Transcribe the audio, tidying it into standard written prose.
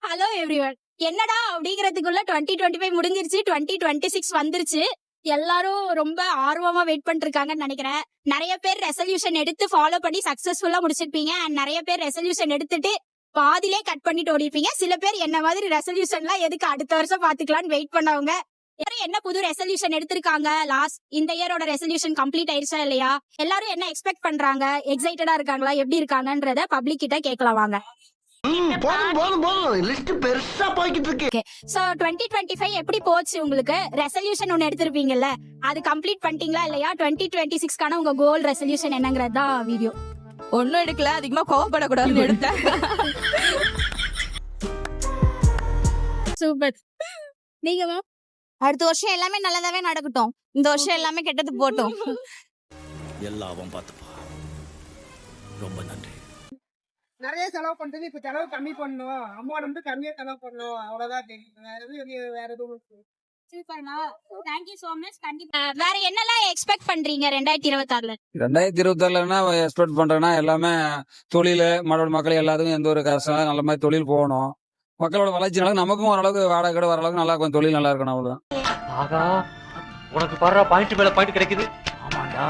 Hello everyone. என்னடா அப்படிங்கிறதுக்குள்ள 2025 முடிஞ்சிருச்சு, 2026 வந்துருச்சு. எல்லாரும் ரொம்ப ஆர்வமா வெயிட் பண்ணிட்டு இருக்காங்கன்னு நினைக்கிறேன். நிறைய பேர் ரெசல்யூஷன் எடுத்து ஃபாலோ பண்ணி சக்சஸ்ஃபுல்லா முடிச்சிருப்பீங்க. அண்ட் நிறைய பேர் ரெசல்யூஷன் எடுத்துட்டு பாதிலே கட் பண்ணிட்டு ஓடிப்பீங்க. சில பேர் என்ன மாதிரி ரெசல்யூஷன்லாம் எதுக்கு அடுத்த வருஷம் பாத்துக்கலாம்னு வெயிட் பண்ணவங்க. எல்லாரும் என்ன புது ரெசல்யூஷன் எடுத்திருக்காங்க, லாஸ்ட் இந்த இயரோட ரெசல்யூஷன் கம்ப்ளீட் ஆயிருச்சா இல்லையா, எல்லாரும் என்ன எக்ஸ்பெக்ட் பண்றாங்க, எக்ஸைட்டடா இருக்காங்களா, எப்படி இருக்காங்கன்றத பப்ளிக் கிட்ட கேட்கலாம் வாங்க. லிஸ்ட் பெருசா போய்கிட்டு இருக்கு. சோ 2025 எப்படி போச்சு உங்களுக்கு? ரெசல்யூஷன் ஒன்னு எடுத்திருப்பீங்கல்ல, அது கம்ப்ளீட் பண்ணிட்டீங்களா இல்லையா? 2026க்கான உங்க கோல் ரெசல்யூஷன் என்னங்கறது தான் வீடியோ. ஒன்னும் எடுக்கல, அதிகமா கோவப்படக்கூடாதுன்னு எடுத்தேன். சூப்பர். நீங்க அடுத்த வருஷம் எல்லாமே நல்லதாவே நடக்கட்டும், இந்த வருஷம் எல்லாமே கெட்டது போட்டோம். எல்லாம் பார்த்துப்பா. ரொம்ப நன்றி. நிறைய செலவு பண்றது, இப்ப செலவு கம்மி பண்ணணும், அம்மா வந்து கம்மியா செலவு பண்ணணும், அவ்வளவுதான் தெரியும். வேற எதுவும் சூப்பர்ண்ணா, தேங்க் யூ சோ மச். கண்டிப்பா வேற என்னெல்லாம் எக்ஸ்பெக்ட் பண்றீங்க 2026ல? 2026ல எக்ஸ்பெக்ட் பண்றேன்னா எல்லாமே தொழில், மக்கள் எல்லாத்துக்கும் எந்த ஒரு கஷ்டம், நல்ல மாதிரி தொழில் போகணும். மக்களோட வளர்ச்சினால நமக்கும் ஓரளவுக்கு வாடகை வர அளவுக்கு நல்லா கொஞ்சம் தொழில் நல்லா இருக்கணும், அவ்வளவுதான். ஆகா, உனக்கு பாரு பாயிண்ட் மேல பாயிண்ட் கிடைக்குது. ஆமாண்டா.